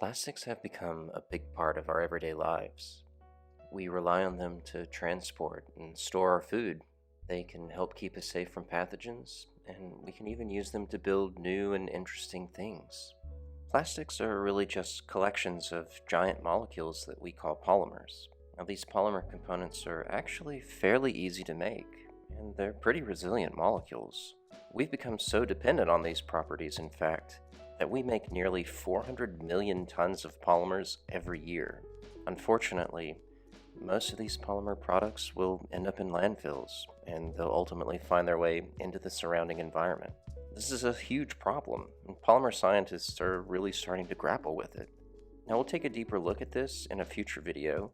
Plastics have become a big part of our everyday lives. We rely on them to transport and store our food. They can help keep us safe from pathogens, and we can even use them to build new and interesting things. Plastics are really just collections of giant molecules that we call polymers. Now, these polymer components are actually fairly easy to make, and they're pretty resilient molecules. We've become so dependent on these properties, in fact, that we make nearly 400 million tons of polymers every year. Unfortunately, most of these polymer products will end up in landfills, and they'll ultimately find their way into the surrounding environment. This is a huge problem, and polymer scientists are really starting to grapple with it. Now, we'll take a deeper look at this in a future video,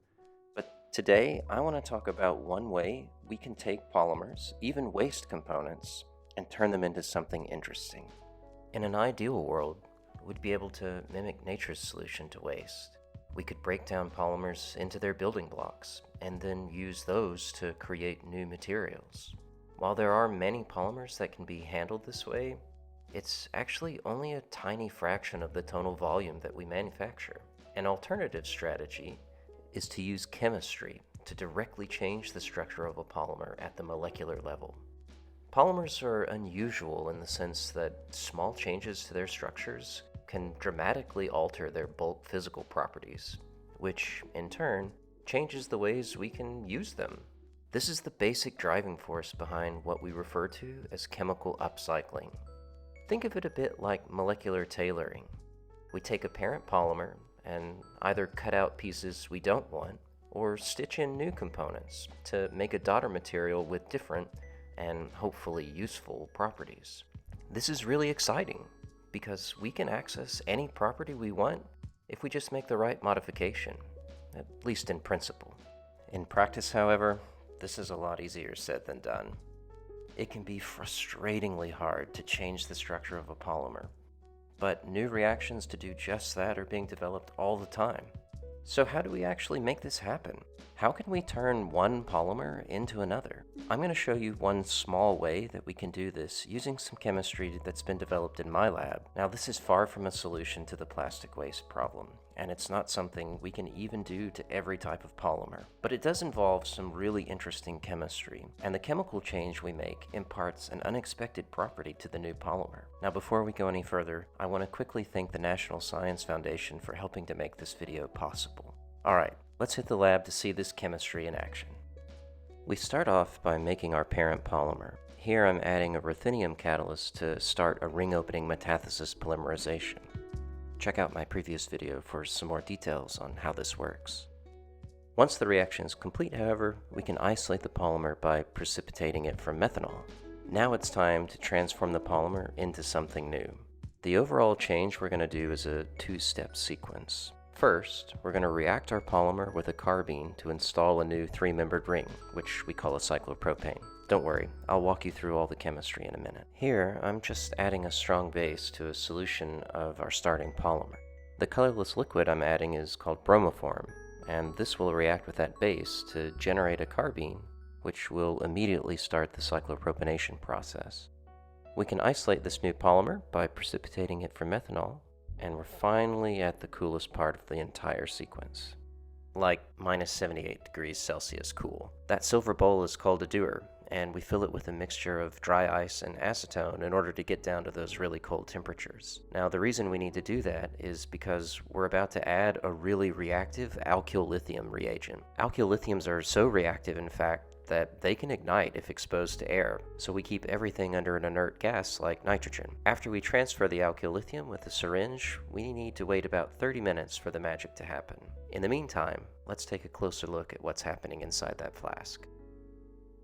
but today I want to talk about one way we can take polymers, even waste components, and turn them into something interesting. In an ideal world, we'd be able to mimic nature's solution to waste. We could break down polymers into their building blocks and then use those to create new materials. While there are many polymers that can be handled this way, it's actually only a tiny fraction of the total volume that we manufacture. An alternative strategy is to use chemistry to directly change the structure of a polymer at the molecular level. Polymers are unusual in the sense that small changes to their structures can dramatically alter their bulk physical properties, which, in turn, changes the ways we can use them. This is the basic driving force behind what we refer to as chemical upcycling. Think of it a bit like molecular tailoring. We take a parent polymer and either cut out pieces we don't want or stitch in new components to make a daughter material with different and hopefully useful properties. This is really exciting because we can access any property we want if we just make the right modification, at least in principle. In practice, however, this is a lot easier said than done. It can be frustratingly hard to change the structure of a polymer, but new reactions to do just that are being developed all the time. So how do we actually make this happen? How can we turn one polymer into another? I'm going to show you one small way that we can do this using some chemistry that's been developed in my lab. Now, this is far from a solution to the plastic waste problem, and it's not something we can even do to every type of polymer. But it does involve some really interesting chemistry, and the chemical change we make imparts an unexpected property to the new polymer. Now, before we go any further, I want to quickly thank the National Science Foundation for helping to make this video possible. Alright, let's hit the lab to see this chemistry in action. We start off by making our parent polymer. Here I'm adding a ruthenium catalyst to start a ring-opening metathesis polymerization. Check out my previous video for some more details on how this works. Once the reaction is complete, however, we can isolate the polymer by precipitating it from methanol. Now it's time to transform the polymer into something new. The overall change we're going to do is a two-step sequence. First, we're going to react our polymer with a carbene to install a new three-membered ring, which we call a cyclopropane. Don't worry, I'll walk you through all the chemistry in a minute. Here, I'm just adding a strong base to a solution of our starting polymer. The colorless liquid I'm adding is called bromoform, and this will react with that base to generate a carbene, which will immediately start the cyclopropanation process. We can isolate this new polymer by precipitating it from methanol, and we're finally at the coolest part of the entire sequence. Like minus 78 degrees Celsius cool. That silver bowl is called a dewar, and we fill it with a mixture of dry ice and acetone in order to get down to those really cold temperatures. Now, the reason we need to do that is because we're about to add a really reactive alkyl lithium reagent. Alkyl lithiums are so reactive, in fact, that they can ignite if exposed to air, so we keep everything under an inert gas like nitrogen. After we transfer the alkyl lithium with a syringe, we need to wait about 30 minutes for the magic to happen. In the meantime, let's take a closer look at what's happening inside that flask.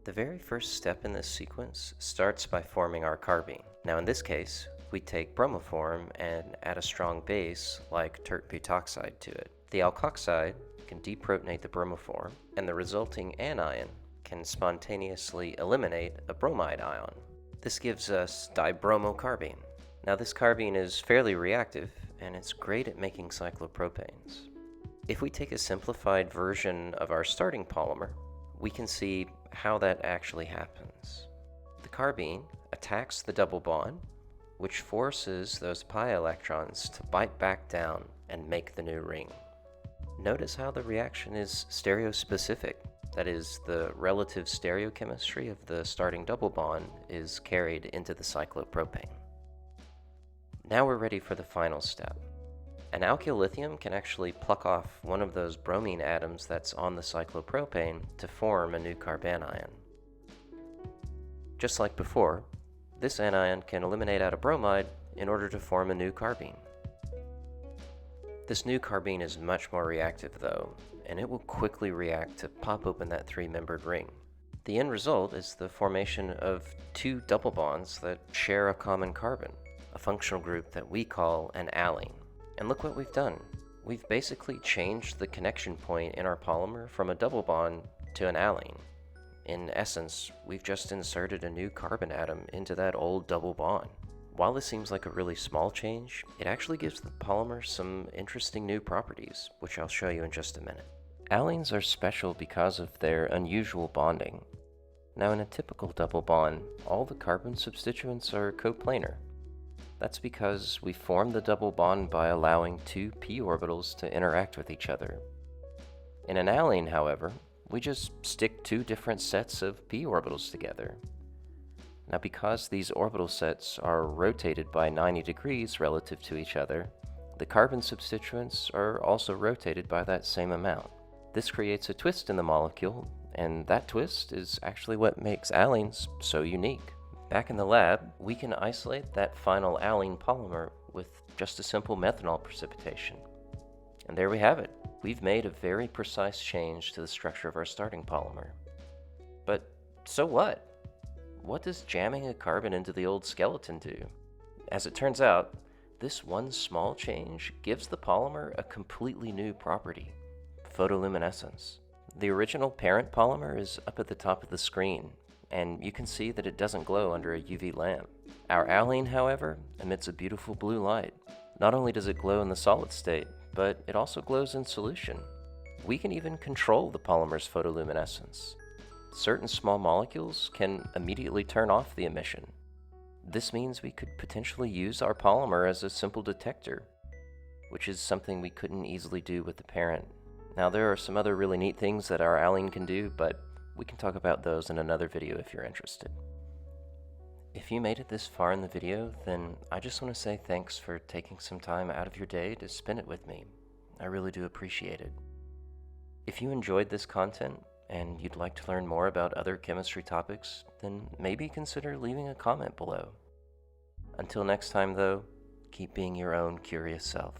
The very first step in this sequence starts by forming our carbene. Now in this case, we take bromoform and add a strong base like tert butoxide to it. The alkoxide can deprotonate the bromoform, and the resulting anion can spontaneously eliminate a bromide ion. This gives us dibromocarbene. Now this carbene is fairly reactive, and it's great at making cyclopropanes. If we take a simplified version of our starting polymer, we can see how that actually happens. The carbene attacks the double bond, which forces those pi electrons to bite back down and make the new ring. Notice how the reaction is stereospecific. That is, the relative stereochemistry of the starting double bond is carried into the cyclopropane. Now we're ready for the final step. An alkyl lithium can actually pluck off one of those bromine atoms that's on the cyclopropane to form a new carbanion. Just like before, this anion can eliminate out a bromide in order to form a new carbene. This new carbene is much more reactive though, and it will quickly react to pop open that three-membered ring. The end result is the formation of two double bonds that share a common carbon, a functional group that we call an alene. And look what we've done. We've basically changed the connection point in our polymer from a double bond to an alene. In essence, we've just inserted a new carbon atom into that old double bond. While this seems like a really small change, it actually gives the polymer some interesting new properties, which I'll show you in just a minute. Alenes are special because of their unusual bonding. Now, in a typical double bond, all the carbon substituents are coplanar. That's because we form the double bond by allowing two p orbitals to interact with each other. In an alene, however, we just stick two different sets of p orbitals together. Now, because these orbital sets are rotated by 90 degrees relative to each other, the carbon substituents are also rotated by that same amount. This creates a twist in the molecule, and that twist is actually what makes alenes so unique. Back in the lab, we can isolate that final alene polymer with just a simple methanol precipitation. And there we have it. We've made a very precise change to the structure of our starting polymer. But so what? What does jamming a carbon into the old skeleton do? As it turns out, this one small change gives the polymer a completely new property: photoluminescence. The original parent polymer is up at the top of the screen, and you can see that it doesn't glow under a UV lamp. Our alene, however, emits a beautiful blue light. Not only does it glow in the solid state, but it also glows in solution. We can even control the polymer's photoluminescence. Certain small molecules can immediately turn off the emission. This means we could potentially use our polymer as a simple detector, which is something we couldn't easily do with the parent. Now, there are some other really neat things that our alene can do, but we can talk about those in another video if you're interested. If you made it this far in the video, then I just want to say thanks for taking some time out of your day to spend it with me. I really do appreciate it. If you enjoyed this content and you'd like to learn more about other chemistry topics, then maybe consider leaving a comment below. Until next time though, keep being your own curious self.